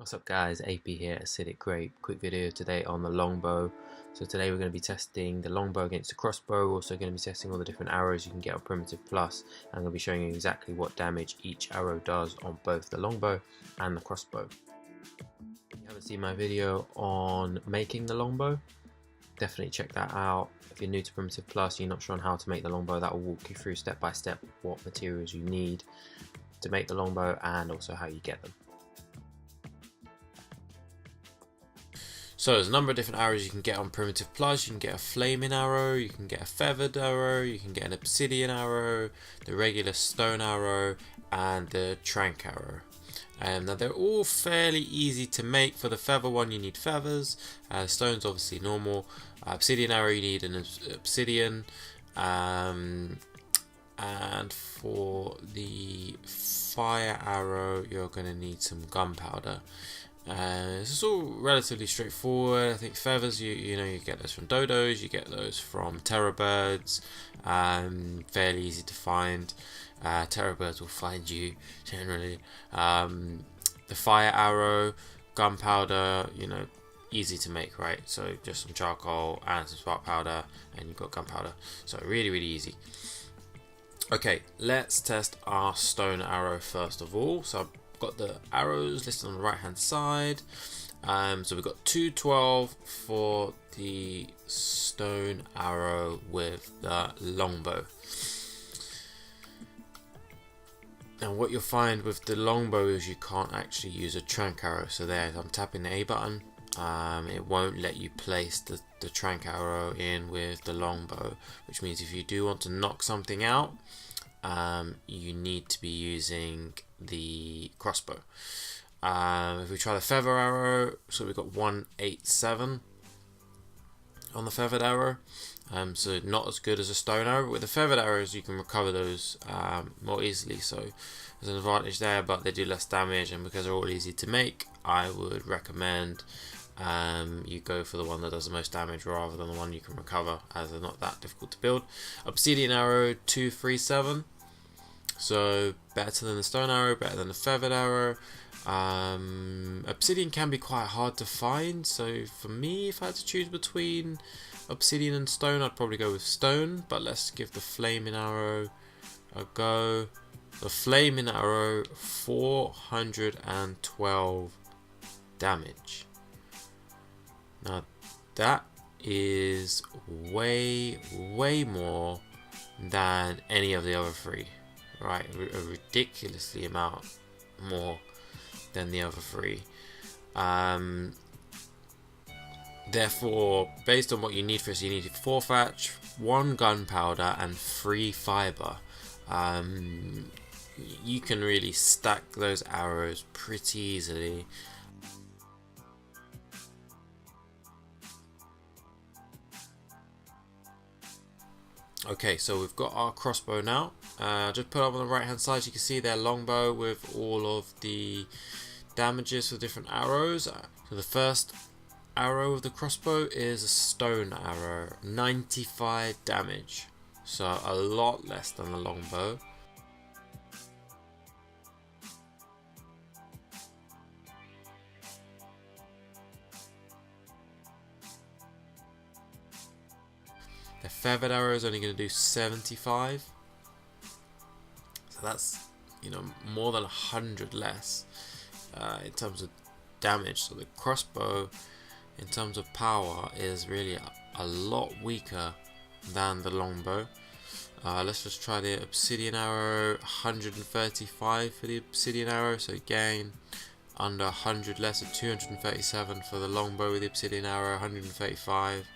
What's up guys, AP here at AcidicAP. Quick video today on the longbow. So today we're going to be testing the longbow against the crossbow. We're also going to be testing all the different arrows you can get on Primitive Plus. I'm going to be showing you exactly what damage each arrow does on both the longbow and the crossbow. If you haven't seen my video on making the longbow, definitely check that out. If you're new to Primitive Plus, you're not sure on how to make the longbow, that will walk you through step by step what materials you need to make the longbow and also how you get them. So there's a number of different arrows you can get on Primitive Plus. You can get a flaming arrow, you can get a feathered arrow, you can get an obsidian arrow, the regular stone arrow, and the trank arrow. Now they're all fairly easy to make. For the feather one you need feathers, stone's obviously normal, obsidian arrow you need an obsidian, and for the fire arrow you're going to need some gunpowder. This is all relatively straightforward. I think feathers, you know, you get those from dodos, you get those from terror birds, fairly easy to find. Terror birds will find you generally. The fire arrow, gunpowder, you know, easy to make, right? So just some charcoal and some spark powder and you've got gunpowder. So really easy. Okay, let's test our stone arrow first of all. So got the arrows listed on the right hand side. So we've got 212 for the stone arrow with the longbow. Now what you'll find with the longbow is you can't actually use a trank arrow. So there, I'm tapping the A button. It won't let you place the trank arrow in with the longbow, which means if you do want to knock something out, you need to be using the crossbow. If we try the feather arrow, so we've got 187 on the feathered arrow, so not as good as a stone arrow. With the feathered arrows you can recover those more easily, so there's an advantage there, but they do less damage, and because they're all easy to make, I would recommend you go for the one that does the most damage rather than the one you can recover, as they're not that difficult to build. Obsidian arrow 237, so better than the stone arrow, better than the feathered arrow. Obsidian can be quite hard to find, so for me, if I had to choose between obsidian and stone, I'd probably go with stone, but let's give the flaming arrow a go. The flaming arrow, 412 damage. Now that is way more than any of the other three, right? A ridiculously amount more than the other three. Therefore, based on what you need for this, you need 4 thatch, 1 gunpowder, and 3 fiber. You can really stack those arrows pretty easily. Okay, so we've got our crossbow now. Just put up on the right hand side, you can see their longbow with all of the damages for different arrows. So the first arrow of the crossbow is a stone arrow, 95 damage, so a lot less than the longbow. The feathered arrow is only going to do 75, so that's, you know, more than 100 less in terms of damage. So the crossbow, in terms of power, is really a lot weaker than the longbow. Let's just try the obsidian arrow, 135 for the obsidian arrow, so again under 100 less, so 237 for the longbow with the obsidian arrow, 135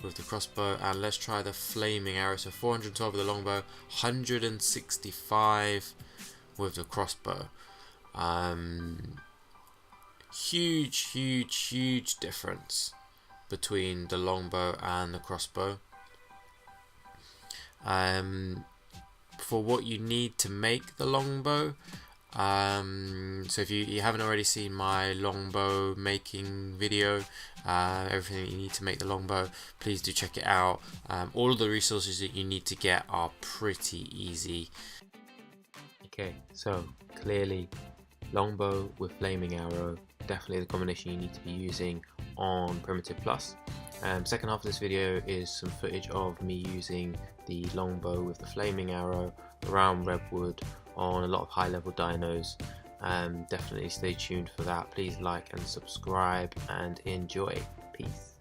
with the crossbow. And let's try the flaming arrow, so 412 with the longbow, 165 with the crossbow. Huge difference between the longbow and the crossbow. For what you need to make the longbow, so if you haven't already seen my longbow making video, everything that you need to make the longbow, please do check it out. All of the resources that you need to get are pretty easy. Okay, so clearly longbow with flaming arrow, definitely the combination you need to be using on Primitive Plus. Second half of this video is some footage of me using the longbow with the flaming arrow around redwood on a lot of high level dinos. Definitely stay tuned for that. Please like and subscribe and enjoy. Peace.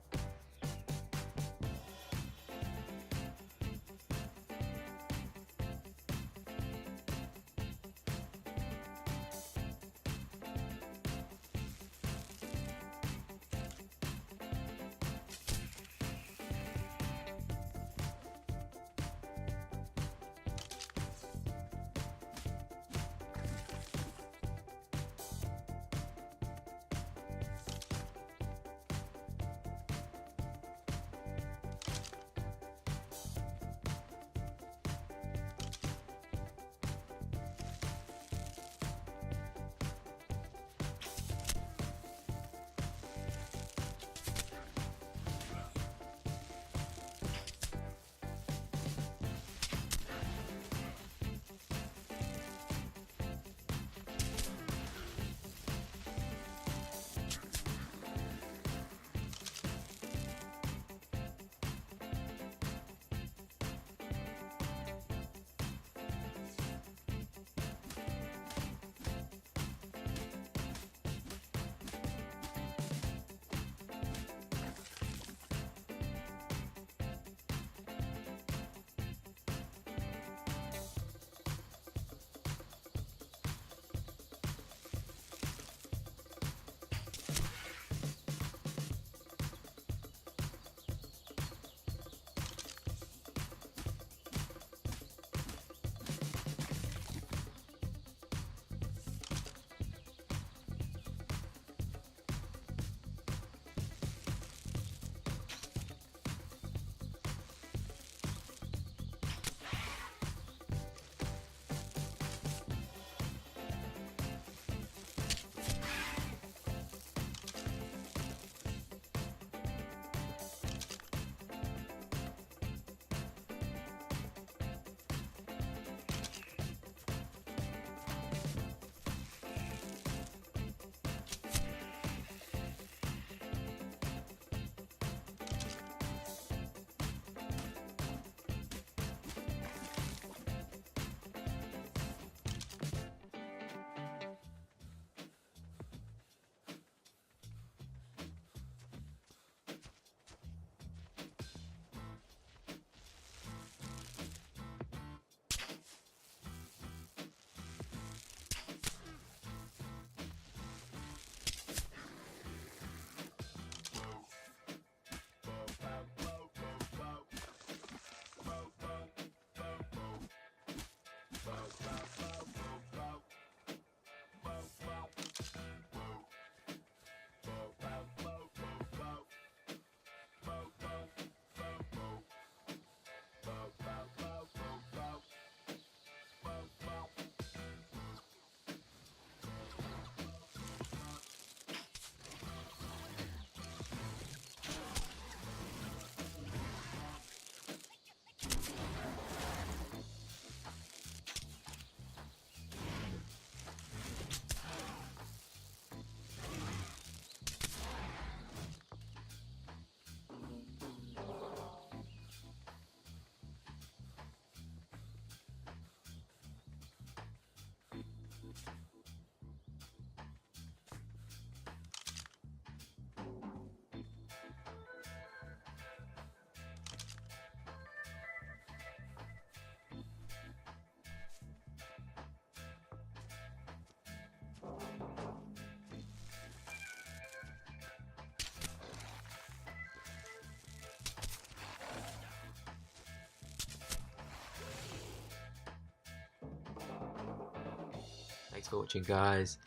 Thanks for watching, guys.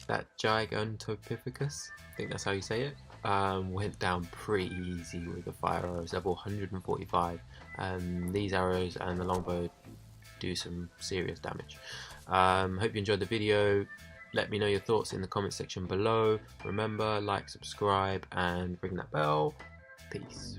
That Gigantopithecus, I think that's how you say it, went down pretty easy with the fire arrows, level 145. These arrows and the longbow do some serious damage. Hope you enjoyed the video. Let me know your thoughts in the comment section below. Remember, like, subscribe, and ring that bell. Peace.